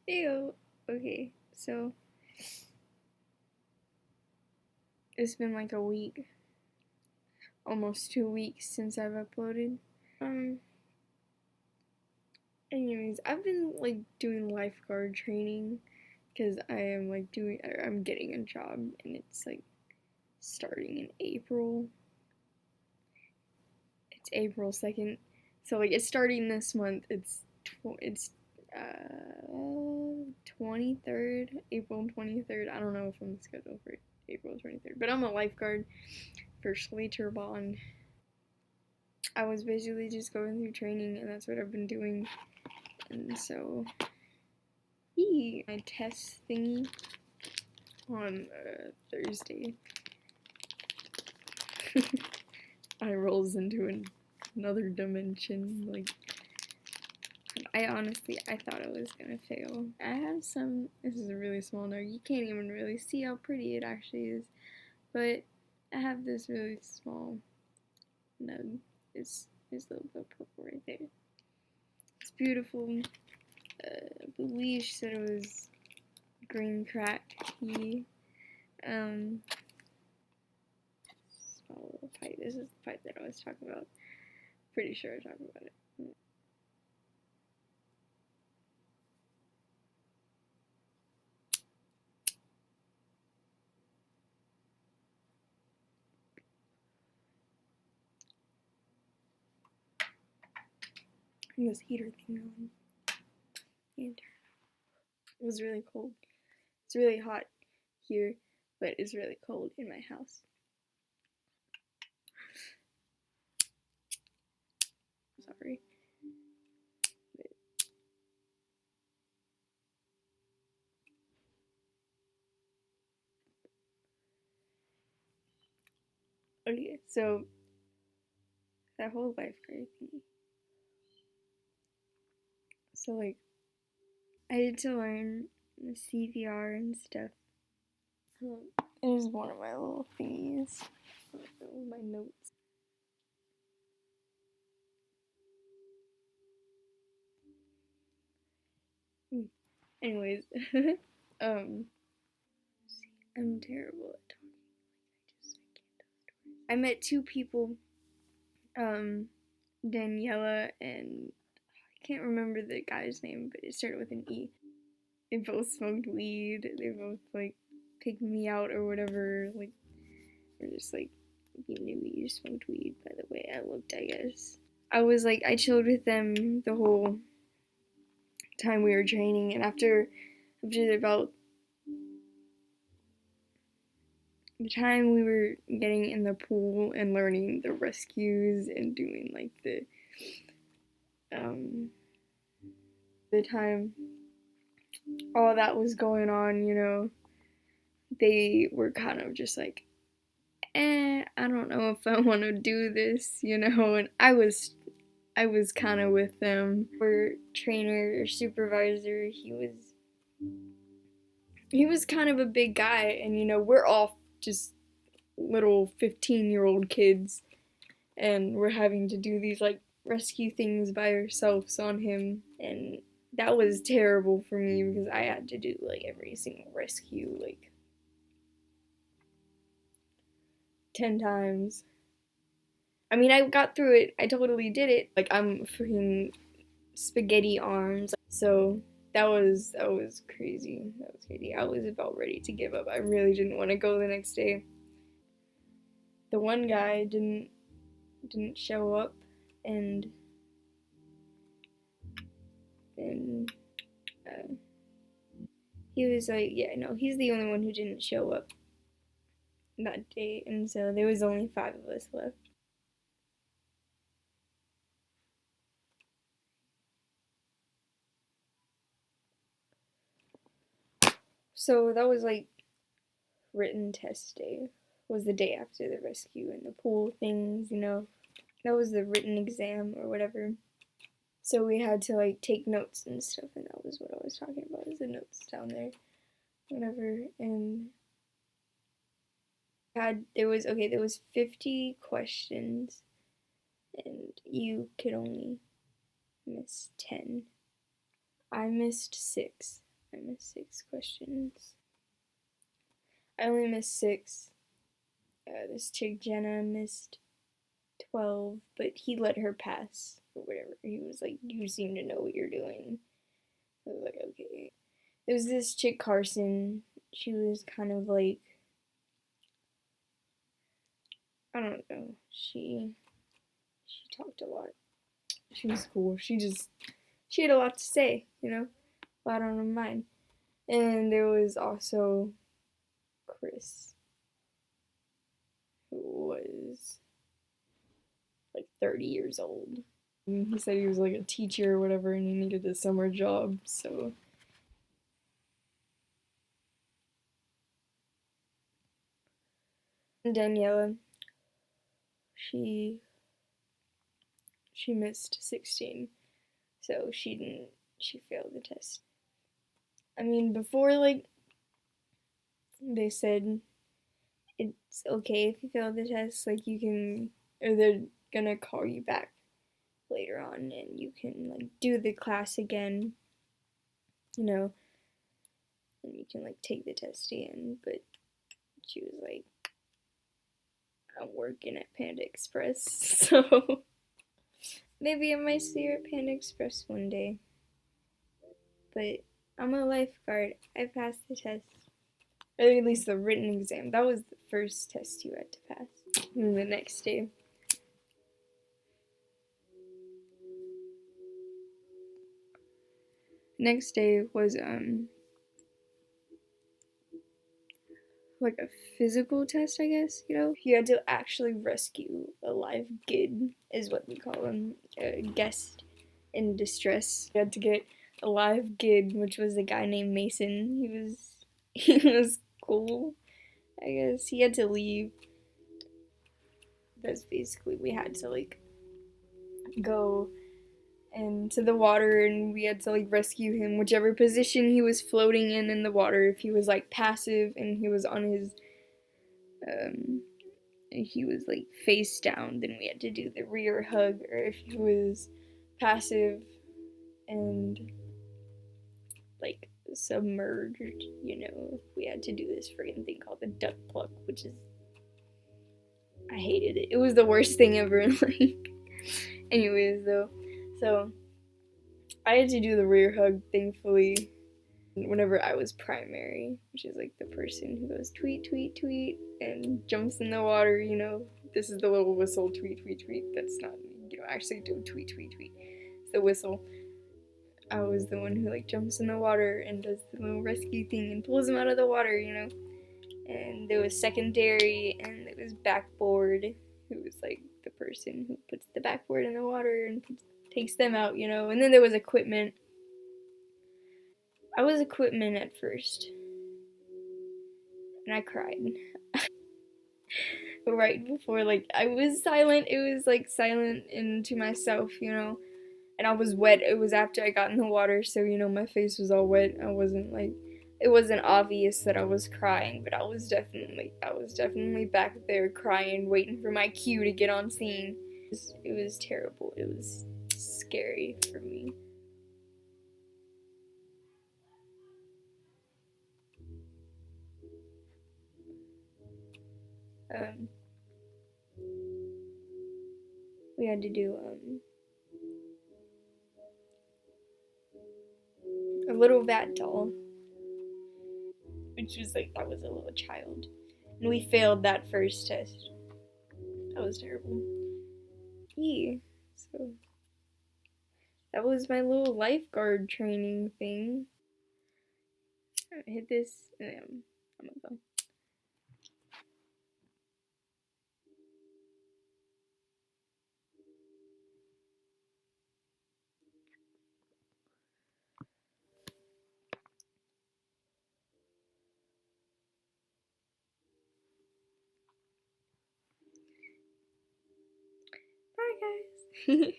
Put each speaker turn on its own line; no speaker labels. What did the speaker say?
Heyooooo. Okay, so it's been like a week, almost 2 weeks since I've uploaded. Anyways, I've been like doing lifeguard training because I'm getting a job and it's like starting in April. It's April 2nd, so like it's starting this month. It's 23rd, April 23rd. I don't know if I'm scheduled for April 23rd, but I'm a lifeguard for Bond. I was basically just going through training, and that's what I've been doing. And so, my test thingy on Thursday. I rolls into another dimension. Like, I thought I was gonna fail. I have some. This is a really small nug. You can't even really see how pretty it actually is, but I have this really small nug. It's a little bit purple right there. It's beautiful. I believe she said it was green crack key. Small little pipe. This is the pipe that I was talking about. Pretty sure I talked about it. This heater thing on. And it was really cold. It's really hot here, but it's really cold in my house. Sorry. Okay, so that whole lifeguard thing. So like, I had to learn the CPR and stuff. It was one of my little thingies. My notes. Anyways, I'm terrible at talking. I met two people, Daniela and I can't remember the guy's name, but it started with an E. They both smoked weed. They both like picked me out or whatever. Like, or just like, you knew you smoked weed by the way I looked, I guess. I chilled with them the whole time we were training, and after about the time we were getting in the pool and learning the rescues and doing like the time all that was going on, they were kind of just like, I don't know if I want to do this, and I was kind of with them. Our trainer or supervisor, he was kind of a big guy, and we're all just little 15-year-old kids, and we're having to do these like rescue things by ourselves on him, and that was terrible for me because I had to do like every single rescue like 10 times. I mean, I got through it. I totally did it. Like, I'm freaking spaghetti arms. So that was crazy. That was crazy. I was about ready to give up. I really didn't want to go the next day. The one guy didn't show up, and then he was like, yeah, no, he's the only one who didn't show up that day, and so there was only 5 of us left. So that was like written test day. Was the day after the rescue and the pool things, That was the written exam or whatever. So we had to like take notes and stuff, and that was what I was talking about, is the notes down there, whatever. And there was 50 questions, and you could only miss 10. I missed 6. I missed 6 questions. I only missed 6. This chick Jenna missed 12, but he let her pass or whatever. He was like, "You seem to know what you're doing." I was like, okay. There was this chick Carson. She was kind of like, I don't know. She talked a lot. She was cool. She had a lot to say, you know, a lot on her mind. And there was also Chris, who was like 30 years old. He said he was like a teacher or whatever and he needed a summer job, so. And Daniela, she missed 16, so she failed the test. I mean, before, like, they said it's okay if you fail the test, like, you can, or they're gonna call you back later on and you can, like, do the class again, you know, and you can, like, take the test again, but she was like, I'm working at Panda Express, so maybe I might see her at Panda Express one day, but I'm a lifeguard. I passed the test. Or at least the written exam. That was the first test you had to pass. And the next day. Next day was like a physical test, I guess, you know? You had to actually rescue a live gid, is what we call him, a guest in distress. You had to get a live gid, which was a guy named Mason. He was cool, I guess. He had to leave. That's basically, we had to like go into the water and we had to like rescue him, whichever position he was floating in the water. If he was like passive and he was on his if he was like face down, then we had to do the rear hug, or if he was passive and like submerged, you know, we had to do this friggin' thing called the duck pluck, which is, I hated it. It was the worst thing ever. Like, anyways, though, so I had to do the rear hug, thankfully, whenever I was primary, which is like the person who goes tweet, tweet, tweet, and jumps in the water, you know. This is the little whistle, tweet, tweet, tweet. That's not, you know, actually do tweet, tweet, tweet. It's the whistle. I was the one who like jumps in the water and does the little rescue thing and pulls him out of the water, you know. And there was secondary and there was backboard, who was like the person who puts the backboard in the water and takes them out, you know. And then there was equipment. I was equipment at first, and I cried. Right before, like, I was silent. It was like silent into myself, you know. And I was wet. It was after I got in the water, so you know my face was all wet. I wasn't like, it wasn't obvious that I was crying, but I was definitely back there crying, waiting for my cue to get on scene. It was terrible. It was scary for me. Um, we had to do a little vat doll, which was like, I was a little child, and we failed that first test. That was terrible. Yeah. So that was my little lifeguard training thing. I hit this and then I'm gonna go. Bye guys.